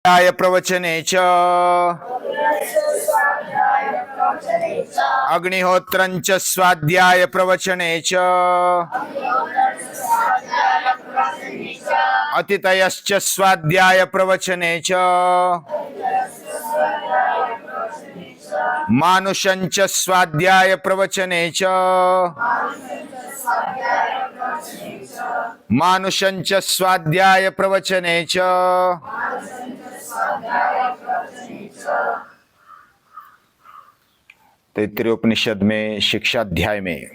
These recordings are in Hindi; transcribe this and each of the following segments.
स्वाध्याय प्रवचने च अग्निहोत्रञ्च स्वाध्याय प्रवचने च अतिथयश्च स्वाध्याय प्रवचने च मानुषञ्च स्वाध्याय प्रवचने च मानुषञ्च स्वाध्याय प्रवचने च तैत्तिरीयोपनिषद में शिक्षाध्याय में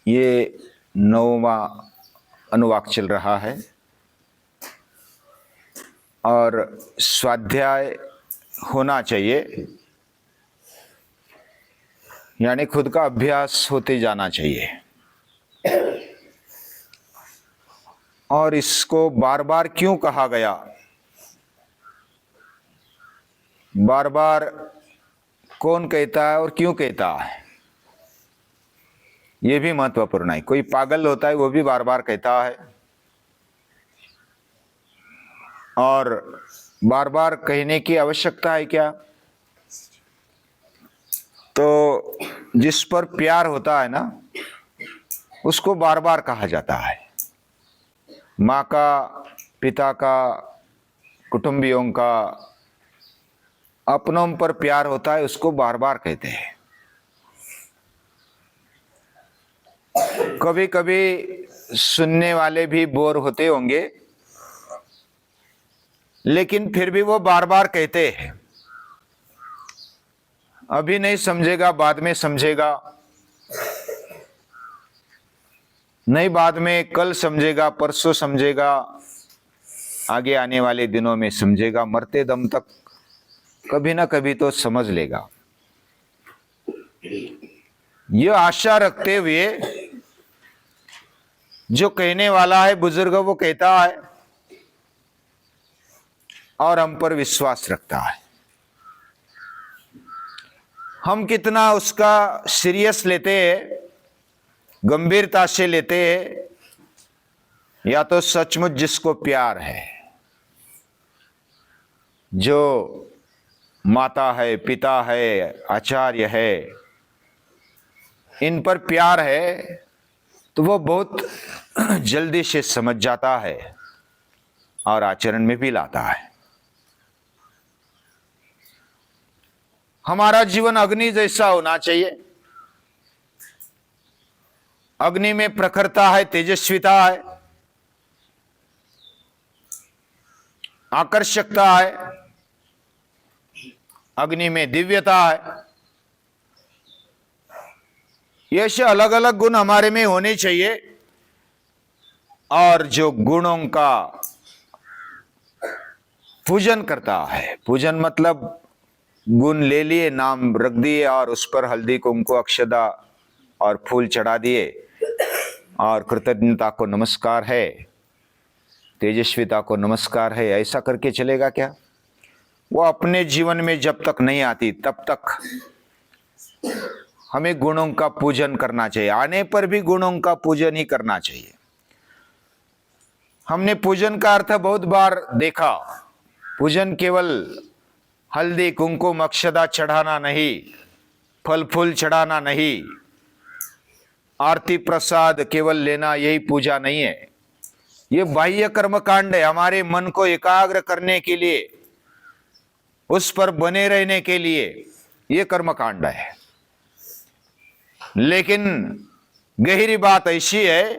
ये 9वां अनुवाक चल रहा है और स्वाध्याय होना चाहिए, यानी खुद का अभ्यास होते जाना चाहिए। और इसको बार बार क्यों कहा गया, बार बार कौन कहता है और क्यों कहता है, यह भी महत्वपूर्ण है। कोई पागल होता है वो भी बार बार कहता है, और बार बार कहने की आवश्यकता है क्या? तो जिस पर प्यार होता है ना, उसको बार बार कहा जाता है। माँ का, पिता का, कुटुंबियों का, अपनों पर प्यार होता है, उसको बार बार कहते हैं। कभी कभी सुनने वाले भी बोर होते होंगे, लेकिन फिर भी वो बार बार कहते हैं। अभी नहीं समझेगा, बाद में समझेगा, नहीं बाद में, कल समझेगा, परसों समझेगा, आगे आने वाले दिनों में समझेगा, मरते दम तक कभी ना कभी तो समझ लेगा। यह आशा रखते हुए जो कहने वाला है बुजुर्ग, वो कहता है और हम पर विश्वास रखता है। हम कितना उसका सीरियस लेते हैं, गंभीरता से लेते हैं, या तो सचमुच जिसको प्यार है, जो माता है, पिता है, आचार्य है, इन पर प्यार है, तो वो बहुत जल्दी से समझ जाता है और आचरण में भी लाता है। हमारा जीवन अग्नि जैसा होना चाहिए। अग्नि में प्रखरता है, तेजस्विता है, आकर्षकता है, अग्नि में दिव्यता है। ये से अलग अलग गुण हमारे में होने चाहिए। और जो गुणों का पूजन करता है, पूजन मतलब गुण ले लिए, नाम रख दिए और उस पर हल्दी कुमकुम अक्षदा और फूल चढ़ा दिए और कृतज्ञता को नमस्कार है, तेजस्विता को नमस्कार है, ऐसा करके चलेगा क्या? वो अपने जीवन में जब तक नहीं आती तब तक हमें गुणों का पूजन करना चाहिए। आने पर भी गुणों का पूजन ही करना चाहिए। हमने पूजन का अर्थ बहुत बार देखा। पूजन केवल हल्दी कुमकुम अक्षदा चढ़ाना नहीं, फल फूल चढ़ाना नहीं, आरती प्रसाद केवल लेना, यही पूजा नहीं है। ये बाह्य कर्म कांड है। हमारे मन को एकाग्र करने के लिए, उस पर बने रहने के लिए ये कर्म कांड है। लेकिन गहरी बात ऐसी है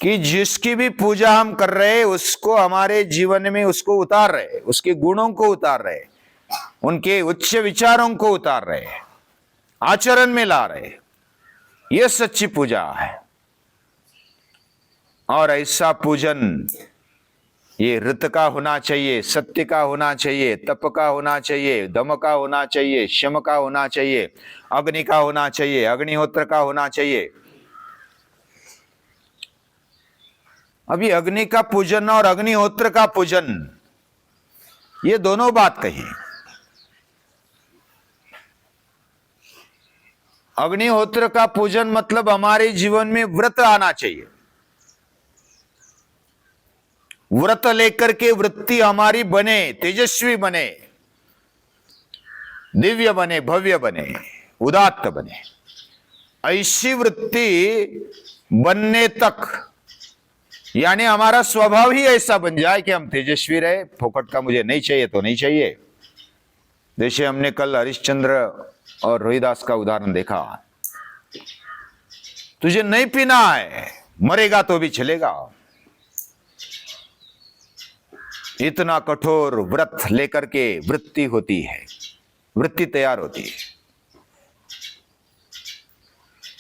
कि जिसकी भी पूजा हम कर रहे हैं, उसको हमारे जीवन में उसको उतार रहे, उसके गुणों को उतार रहे, उनके उच्च विचारों को उतार रहे, आचरण में ला रहे। यह सच्ची पूजा है। और ऐसा पूजन ये ऋत का होना चाहिए, सत्य का होना चाहिए, तप का होना चाहिए, दम का होना चाहिए, शम का होना चाहिए, अग्नि का होना चाहिए, अग्निहोत्र का होना चाहिए। अभी अग्नि का पूजन और अग्निहोत्र का पूजन, ये दोनों बात कही। अग्निहोत्र का पूजन मतलब हमारे जीवन में व्रत आना चाहिए। व्रत लेकर के वृत्ति हमारी बने, तेजस्वी बने, दिव्य बने, भव्य बने, उदात्त बने। ऐसी वृत्ति बनने तक, यानी हमारा स्वभाव ही ऐसा बन जाए कि हम तेजस्वी रहे, फोकट का मुझे नहीं चाहिए तो नहीं चाहिए। जैसे हमने कल हरिश्चंद्र और रोहिदास का उदाहरण देखा, तुझे नहीं पीना है, मरेगा तो भी चलेगा। इतना कठोर व्रत लेकर के वृत्ति होती है, वृत्ति तैयार होती है।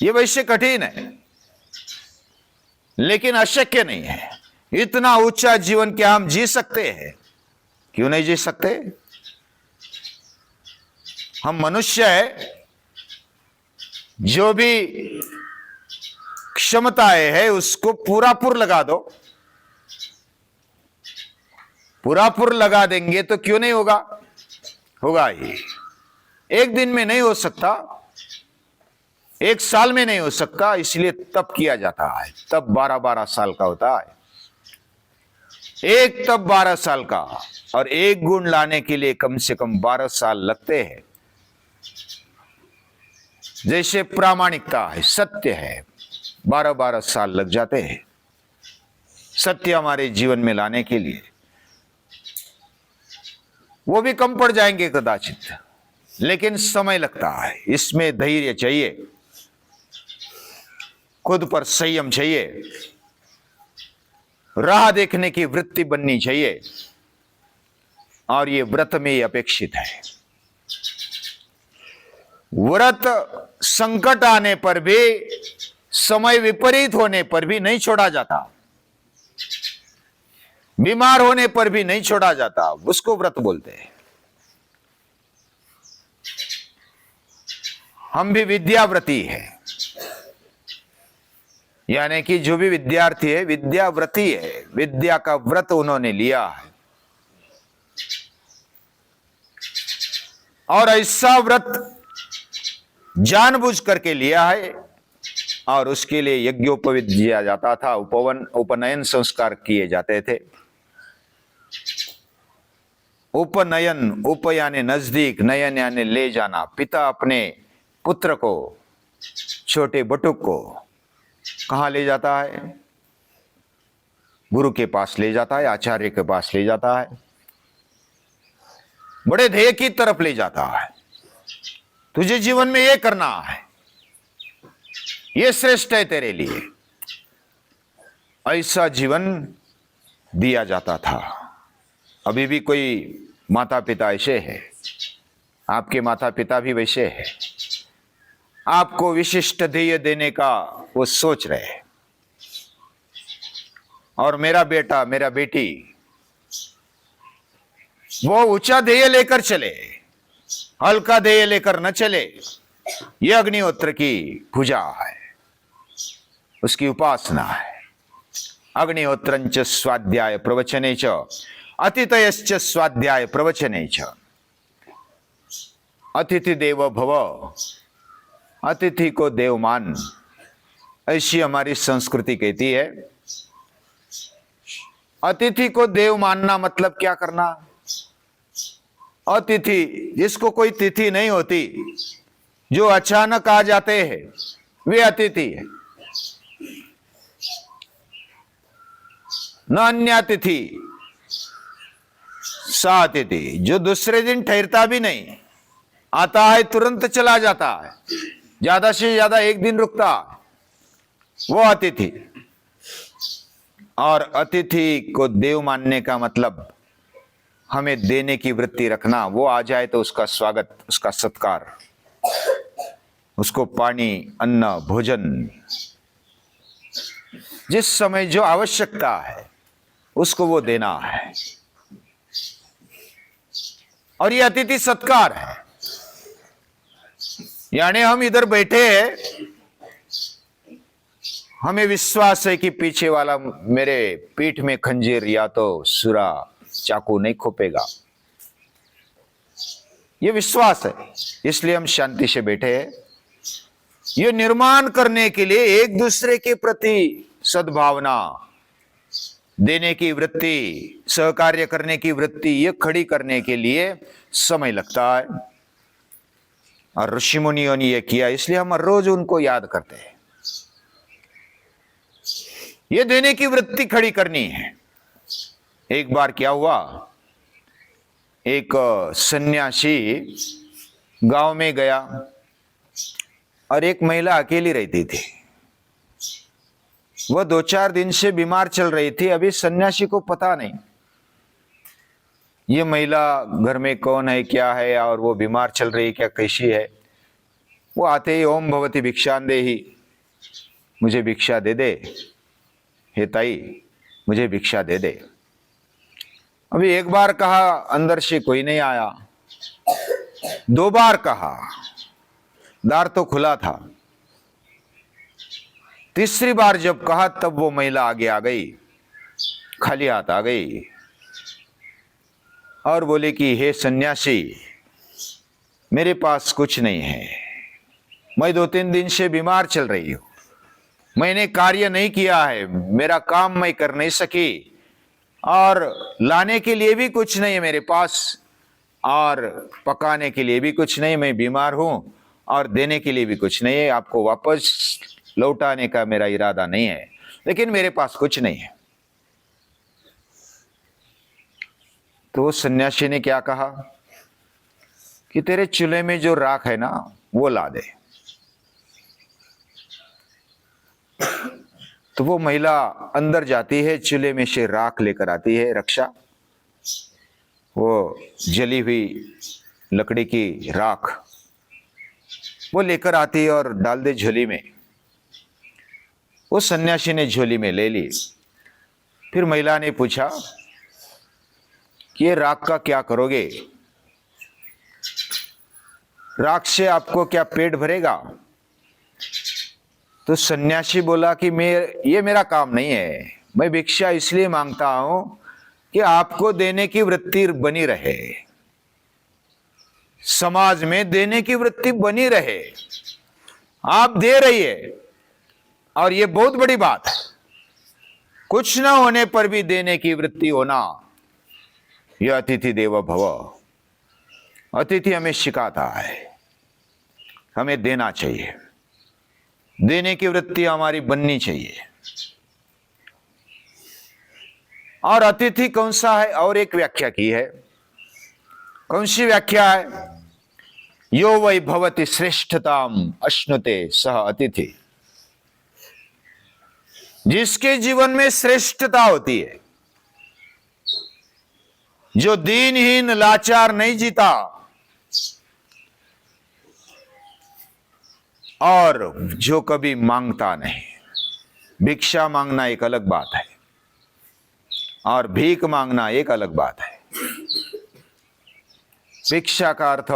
ये वैसे कठिन है, लेकिन अशक्य नहीं है। इतना ऊंचा जीवन क्या हम जी सकते हैं? क्यों नहीं जी सकते? हम मनुष्य है, जो भी क्षमताएं है उसको पूरापुर लगा दो। पूरापुर लगा देंगे तो क्यों नहीं होगा? होगा ही। एक दिन में नहीं हो सकता, एक साल में नहीं हो सकता, इसलिए तप किया जाता है। तप 12-12 साल का होता है। एक तप 12 साल का, और एक गुण लाने के लिए कम से कम 12 साल लगते हैं। जैसे प्रामाणिकता है, सत्य है, 12-12 साल लग जाते हैं सत्य हमारे जीवन में लाने के लिए। वो भी कम पड़ जाएंगे कदाचित, लेकिन समय लगता है। इसमें धैर्य चाहिए, खुद पर संयम चाहिए, राह देखने की वृत्ति बननी चाहिए, और ये व्रत में ही अपेक्षित है। व्रत संकट आने पर भी, समय विपरीत होने पर भी नहीं छोड़ा जाता, बीमार होने पर भी नहीं छोड़ा जाता, उसको व्रत बोलते हैं। हम भी विद्याव्रती है, यानी कि जो भी विद्यार्थी है विद्याव्रती है, विद्या का व्रत उन्होंने लिया है। और ऐसा व्रत जानबूझ करके लिया है, और उसके लिए यज्ञोपवीत दिया जाता था, उपनयन संस्कार किए जाते थे। उपनयन, उप यानी नजदीक, नयन यानी ले जाना। पिता अपने पुत्र को, छोटे बटुक को कहां ले जाता है? गुरु के पास ले जाता है, आचार्य के पास ले जाता है, बड़े ध्येय की तरफ ले जाता है। तुझे जीवन में ये करना है, ये श्रेष्ठ है तेरे लिए। ऐसा जीवन दिया जाता था। अभी भी कोई माता पिता ऐसे है, आपके माता पिता भी वैसे हैं, आपको विशिष्ट ध्येय देने का वो सोच रहे हैं। और मेरा बेटा, मेरा बेटी, वो ऊंचा ध्येय लेकर चले, हल्का ध्येय लेकर न चले। ये अग्निहोत्र की पूजा है, उसकी उपासना है। अग्निहोत्रंच स्वाध्याय प्रवचने च अतिथयश्च स्वाध्याय प्रवचने च। अतिथि देवो भव, अतिथि को देव मान, ऐसी हमारी संस्कृति कहती है। अतिथि को देव मानना मतलब क्या करना? अतिथि, जिसको कोई तिथि नहीं होती, जो अचानक आ जाते हैं, वे अतिथि है। न अन्यातिथि सा अतिथि, जो दूसरे दिन ठहरता भी नहीं, आता है तुरंत चला जाता है, ज्यादा से ज्यादा एक दिन रुकता है, वो अतिथि। और अतिथि को देव मानने का मतलब हमें देने की वृत्ति रखना। वो आ जाए तो उसका स्वागत, उसका सत्कार, उसको पानी, अन्न, भोजन, जिस समय जो आवश्यकता है उसको वो देना है। और ये अतिथि सत्कार है। यानी हम इधर बैठे हैं, हमें विश्वास है कि पीछे वाला मेरे पीठ में खंजीर या तो सुरा, चाकू नहीं खोपेगा, ये विश्वास है, इसलिए हम शांति से बैठे हैं। ये निर्माण करने के लिए एक दूसरे के प्रति सद्भावना, देने की वृत्ति, सहकार्य करने की वृत्ति, ये खड़ी करने के लिए समय लगता है। और ऋषि मुनियों ने ये किया, इसलिए हम रोज उनको याद करते हैं। ये देने की वृत्ति खड़ी करनी है। एक बार क्या हुआ, एक सन्यासी गांव में गया और एक महिला अकेली रहती थी। वह 2-4 दिन से बीमार चल रही थी। अभी सन्यासी को पता नहीं ये महिला घर में कौन है, क्या है, और वो बीमार चल रही है क्या, कैसी है। वो आते ही ओम भवती भिक्षांदेहि, मुझे भिक्षा दे दे, हे ताई मुझे भिक्षा दे दे। अभी एक बार कहा, अंदर से कोई नहीं आया। 2 बार कहा, द्वार तो खुला था। तीसरी बार जब कहा तब वो महिला आगे आ गई, खाली हाथ आ गई और बोले कि हे सन्यासी, मेरे पास कुछ नहीं है, मैं 2-3 दिन से बीमार चल रही हूं, मैंने कार्य नहीं किया है, मेरा काम मैं कर नहीं सकी, और लाने के लिए भी कुछ नहीं है मेरे पास, और पकाने के लिए भी कुछ नहीं, मैं बीमार हूं, और देने के लिए भी कुछ नहीं है, आपको वापस लौटाने का मेरा इरादा नहीं है, लेकिन मेरे पास कुछ नहीं है। तो सन्यासी ने क्या कहा कि तेरे चूल्हे में जो राख है ना, वो ला दे। तो वो महिला अंदर जाती है, चूल्हे में से राख लेकर आती है, रक्षा, वो जली हुई लकड़ी की राख वो लेकर आती है और डाल दे झोली में। वो सन्यासी ने झोली में ले ली। फिर महिला ने पूछा कि ये राख का क्या करोगे, राख से आपको क्या पेट भरेगा। तो सन्यासी बोला कि ये मेरा काम नहीं है, मैं भिक्षा इसलिए मांगता हूं कि आपको देने की वृत्ति बनी रहे, समाज में देने की वृत्ति बनी रहे, आप दे रहिए, और ये बहुत बड़ी बात है। कुछ ना होने पर भी देने की वृत्ति होना, यह अतिथि देवो भव। अतिथि हमें सिखाता है, हमें देना चाहिए, देने की वृत्ति हमारी बननी चाहिए। और अतिथि कौन सा है, और एक व्याख्या की है। कौन सी व्याख्या है? यो वै भवति श्रेष्ठताम अश्नुते सह अतिथि। जिसके जीवन में श्रेष्ठता होती है, जो दीनहीन लाचार नहीं जीता, और जो कभी मांगता नहीं। भिक्षा मांगना एक अलग बात है और भीख मांगना एक अलग बात है। भिक्षा का अर्थ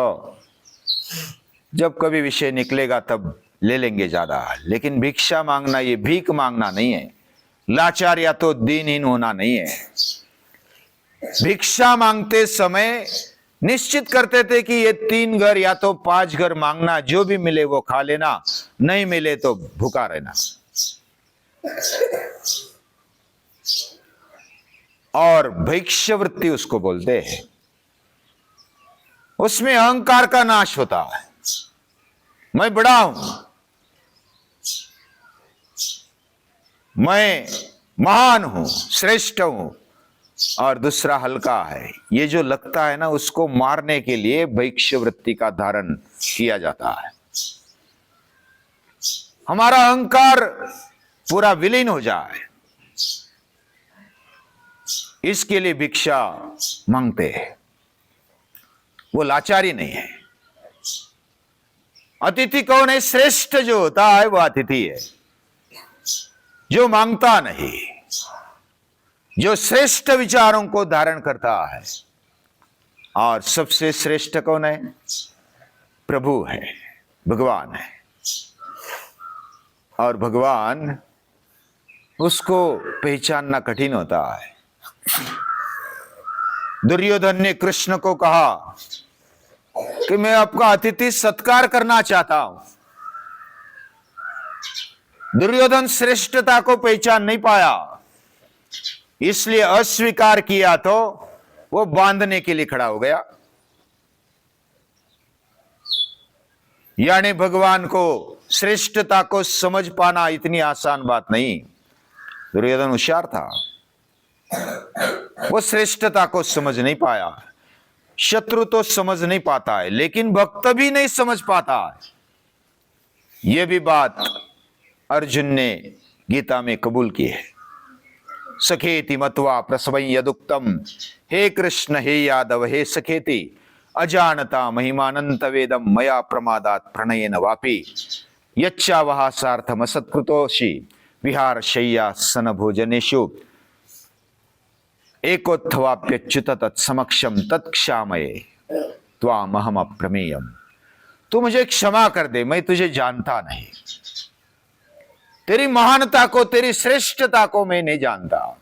जब कभी विषय निकलेगा तब ले लेंगे ज्यादा, लेकिन भिक्षा मांगना, ये भीख मांगना नहीं है, लाचार या तो दीनहीन होना नहीं है। भिक्षा मांगते समय निश्चित करते थे कि ये 3 घर या तो 5 घर मांगना, जो भी मिले वो खा लेना, नहीं मिले तो भूखा रहना। और भिक्षावृत्ति उसको बोलते हैं। उसमें अहंकार का नाश होता है, मैं बड़ा हूं, मैं महान हूं, श्रेष्ठ हूं, और दूसरा हल्का है। ये जो लगता है ना, उसको मारने के लिए भिक्षावृत्ति का धारण किया जाता है। हमारा अहंकार पूरा विलीन हो जाए, इसके लिए भिक्षा मांगते हैं। वो लाचारी नहीं है। अतिथि कौन है? श्रेष्ठ जो होता है वो अतिथि है, जो मांगता नहीं, जो श्रेष्ठ विचारों को धारण करता है। और सबसे श्रेष्ठ कौन है? प्रभु है, भगवान है। और भगवान, उसको पहचानना कठिन होता है। दुर्योधन ने कृष्ण को कहा कि मैं आपका अतिथि सत्कार करना चाहता हूं। दुर्योधन श्रेष्ठता को पहचान नहीं पाया। इसलिए अस्वीकार किया तो वो बांधने के लिए खड़ा हो गया। यानी भगवान को श्रेष्ठता को समझ पाना इतनी आसान बात नहीं। दुर्योधन होशियार था, वो श्रेष्ठता को समझ नहीं पाया। शत्रु तो समझ नहीं पाता है, लेकिन भक्त भी नहीं समझ पाता है। यह भी बात अर्जुन ने गीता में कबूल की है। सखेति मत्वा प्रसवं यदुक्तम, हे कृष्ण हे यादव हे सखेति, अजानता महिमानंत वेदम मया प्रमादात प्रणयेन वापि, यच्चावहा सार्थम असत्कृतोषि विहार शय्यासन भोजनेषु, एकोत्थवाप्यच्युत तत्समक्षम तत्क्षामये त्वामहम अप्रमेयम। तू मुझे क्षमा कर दे, मैं तुझे जानता नहीं, तेरी महानता को, तेरी श्रेष्ठता को मैं नहीं जानता।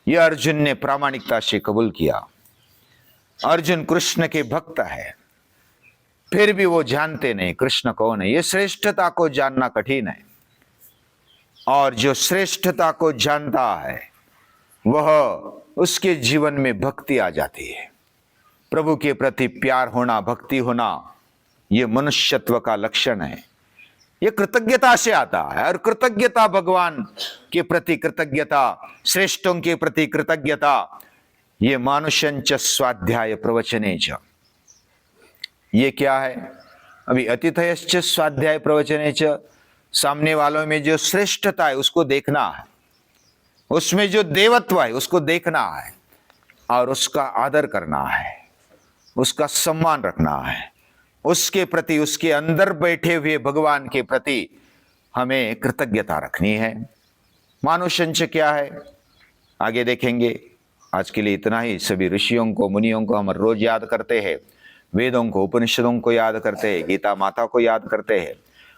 यह अर्जुन ने प्रामाणिकता से कबूल किया। अर्जुन कृष्ण के भक्त है, फिर भी वो जानते नहीं कृष्ण कौन है। यह श्रेष्ठता को जानना कठिन है, और जो श्रेष्ठता को जानता है वह उसके जीवन में भक्ति आ जाती है। प्रभु के प्रति प्यार होना, भक्ति होना, यह मनुष्यत्व का लक्षण है। यह कृतज्ञता से आता है, और कृतज्ञता भगवान के प्रति कृतज्ञता, श्रेष्ठों के प्रति कृतज्ञता, ये मानुषंच स्वाध्याय प्रवचने च। ये क्या है? अभी अतिथयश्च स्वाध्याय प्रवचने च, सामने वालों में जो श्रेष्ठता है उसको देखना है, उसमें जो देवत्व है उसको देखना है, और उसका आदर करना है, उसका सम्मान रखना है, उसके प्रति, उसके अंदर बैठे हुए भगवान के प्रति हमें कृतज्ञता रखनी है। मानुषंच क्या है आगे देखेंगे। आज के लिए इतना ही। सभी ऋषियों को, मुनियों को हम रोज याद करते हैं, वेदों को, उपनिषदों को याद करते हैं, गीता माता को याद करते हैं,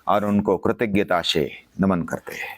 और उनको कृतज्ञता से नमन करते हैं।